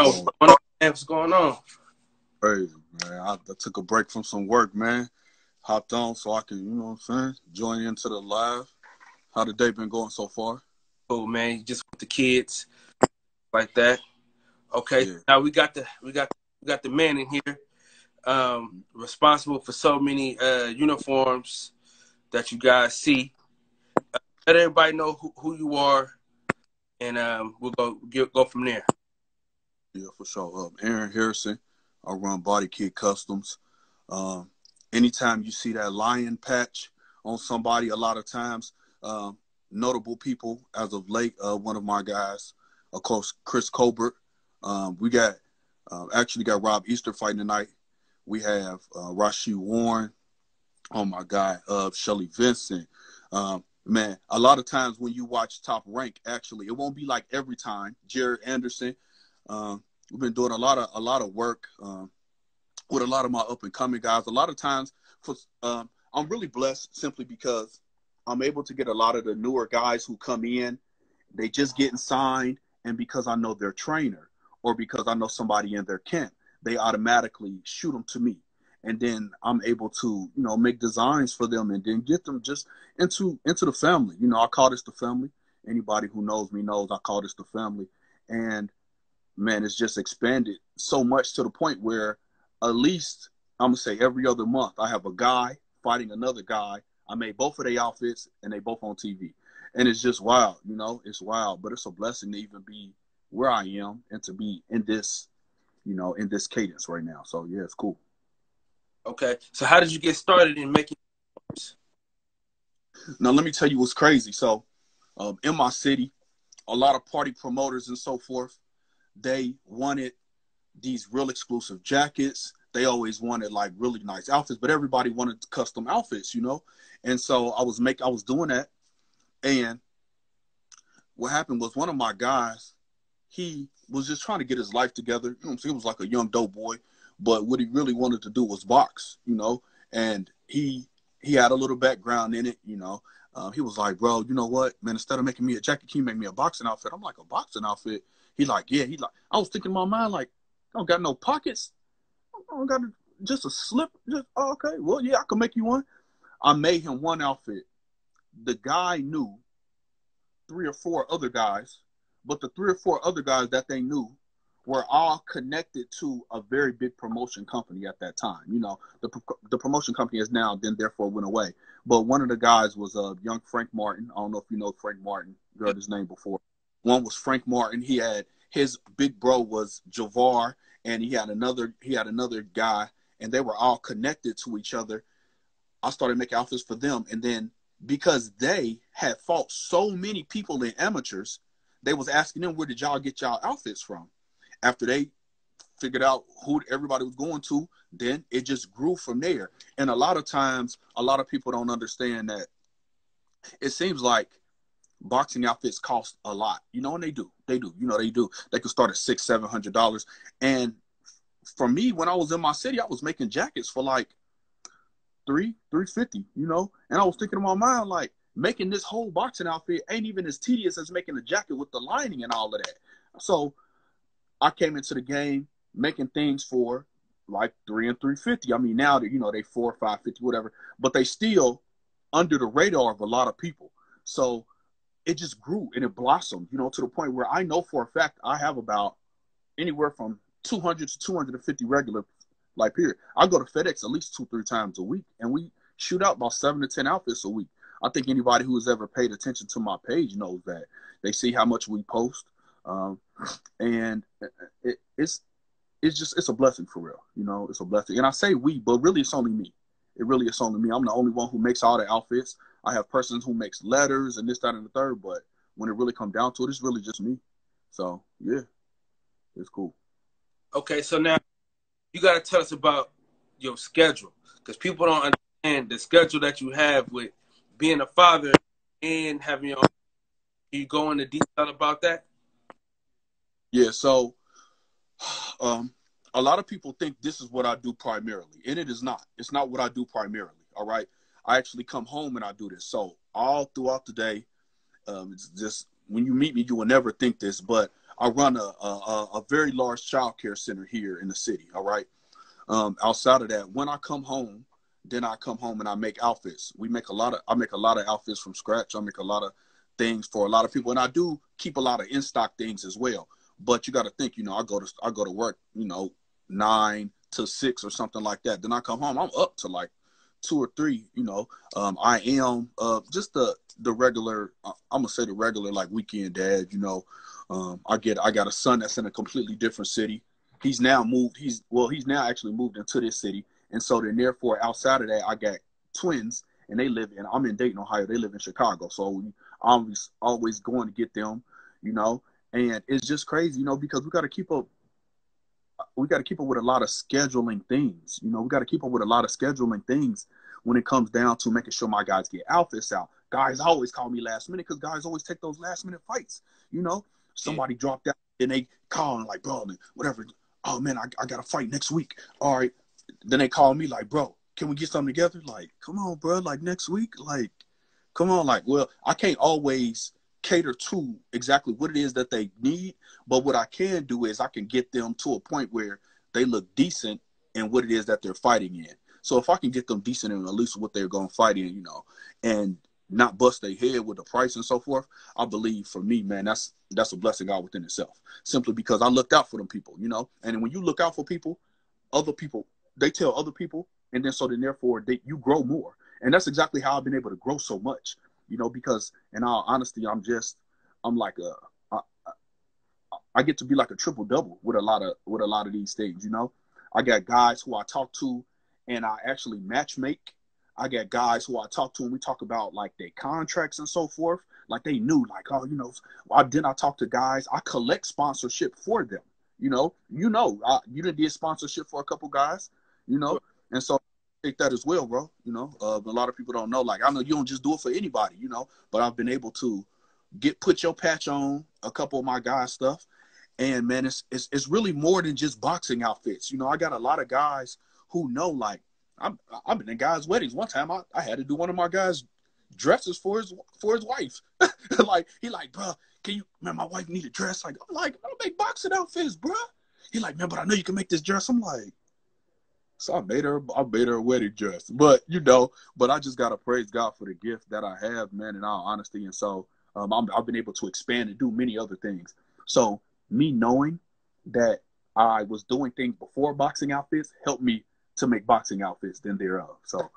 What's going on, man? What's going on? Crazy, man. I took a break from some work, man. Hopped on so I can, what I'm saying, join into the live. How the day been going so far? Oh man, just with the kids like that. Okay, Yeah. now we got the man in here, responsible for so many uniforms that you guys see. Let everybody know who you are, and we'll go from there. Yeah, for sure. Aaron Harrison. I run Body Kid Customs. Um, Anytime you see that lion patch on somebody, a lot of times, notable people as of late, one of my guys, of course, Chris Colbert. We got actually got Rob Easter fighting tonight. We have Rasheed Warren. Oh my God, Shelly Vincent. Man, a lot of times when you watch Top Rank, actually, it won't be like every time. Jared Anderson. We've been doing a lot of work with a lot of my up and coming guys. A lot of times, I'm really blessed simply because I'm able to get a lot of the newer guys who come in. They just getting signed, and because I know their trainer or because I know somebody in their camp, they automatically shoot them to me, and then I'm able to make designs for them and then get them just into the family. I call this the family. Anybody who knows me knows I call this the family, and man, it's just expanded so much to the point where at least I'm gonna say every other month I have a guy fighting another guy. I made both of their outfits and they both on TV. And it's just wild, it's wild. But it's a blessing to even be where I am and to be in this, in this cadence right now. So yeah, it's cool. Okay, so how did you get started in making uniforms? Now let me tell you what's crazy. So in my city, a lot of party promoters and so forth, they wanted these real exclusive jackets. They always wanted like really nice outfits, but everybody wanted custom outfits, And so I was doing that. And what happened was one of my guys, he was just trying to get his life together. He was like a young dope boy, but what he really wanted to do was box, and he had a little background in it, he was like, bro, you know what, man, instead of making me a jacket, can you make me a boxing outfit? I'm like, a boxing outfit? Yeah. I was thinking in my mind, like, I don't got no pockets. I don't got just a slip. Okay, well, yeah, I can make you one. I made him one outfit. The guy knew 3 or 4 other guys, but the 3 or 4 other guys that they knew were all connected to a very big promotion company at that time. The promotion company is now then therefore went away. But one of the guys was young Frank Martin. I don't know if you know Frank Martin. You heard his name before. One was Frank Martin. He had his big bro was Javar, and he had another guy, and they were all connected to each other. I started making outfits for them, and then because they had fought so many people in amateurs, they was asking them, where did y'all get y'all outfits from? After they figured out who everybody was going to, then it just grew from there. And a lot of times, a lot of people don't understand that it seems like boxing outfits cost a lot, and they do. They do. They could start at $600-700. And for me, when I was in my city, I was making jackets for like $350, and I was thinking in my mind, like, making this whole boxing outfit ain't even as tedious as making a jacket with the lining and all of that. So I came into the game making things for like $300 and $350. I mean, now that they $400, $550, whatever, but they still under the radar of a lot of people. So it just grew and it blossomed, to the point where I know for a fact I have about anywhere from 200 to 250 regular, like, period. I go to FedEx at least 2-3 times a week, and we shoot out about 7 to 10 outfits a week. I think anybody who has ever paid attention to my page knows that. They see how much we post, and it's a blessing for real. It's a blessing. And I say we, but really it's only me. It really is only me. I'm the only one who makes all the outfits. I have persons who makes letters and this, that, and the third, but when it really comes down to it, it's really just me. So yeah, it's cool. Okay, so now you got to tell us about your schedule, because people don't understand the schedule that you have with being a father and having your own. Can you go into detail about that? Yeah, so a lot of people think this is what I do primarily, and it is not. It's not what I do primarily, all right? I actually come home and I do this. So all throughout the day, it's just, when you meet me, you will never think this, but I run a very large child care center here in the city. All right. Outside of that, when I come home, then I come home and I make outfits. I make a lot of outfits from scratch. I make a lot of things for a lot of people, and I do keep a lot of in stock things as well. But you got to think, I go to work, 9 to 6 or something like that. Then I come home, I'm up to like 2 or 3. I am just the regular. I'm gonna say the regular like weekend dad. I got a son that's in a completely different city. He's now moved. He's now actually moved into this city, and so then therefore outside of that, I got twins, and I'm in Dayton, Ohio. They live in Chicago, so I'm always going to get them. And it's just crazy, because we got to keep up. We got to keep up with a lot of scheduling things. We got to keep up with a lot of scheduling things when it comes down to making sure my guys get outfits out. Guys always call me last minute because guys always take those last minute fights. Somebody dropped out and they call and like, bro, man, whatever. Oh man, I got a fight next week. All right. Then they call me like, bro, can we get something together? Like, come on, bro. Like next week, like, come on. Like, well, I can't always cater to exactly what it is that they need, but what I can do is I can get them to a point where they look decent in what it is that they're fighting in. So if I can get them decent in at least what they're going to fight in, and not bust their head with the price and so forth, I believe for me, man, that's a blessing all within itself. Simply because I looked out for them people, and when you look out for people, other people, they tell other people, and then therefore you grow more. And that's exactly how I've been able to grow so much. Because in all honesty, I get to be like a triple double with a lot of these things. I got guys who I talk to and I actually match make. I got guys who I talk to and we talk about like their contracts and so forth. Like they knew like, oh, then I talk to guys, I collect sponsorship for them. You did sponsorship for a couple guys, and so take that as well, bro. A lot of people don't know. Like, I know you don't just do it for anybody, but I've been able to put your patch on a couple of my guys' stuff, and man, it's really more than just boxing outfits. I got a lot of guys who know. Like, I've been in guys' weddings. One time, I had to do one of my guys' dresses for his wife. Like, he like, bro, man, my wife need a dress. Like, I'm like, I don't make boxing outfits, bro. He like, man, but I know you can make this dress. I'm like. So I made her a wedding dress, but I just gotta praise God for the gift that I have, man. In all honesty, and so I've been able to expand and do many other things. So me knowing that I was doing things before boxing outfits helped me to make boxing outfits then thereof. So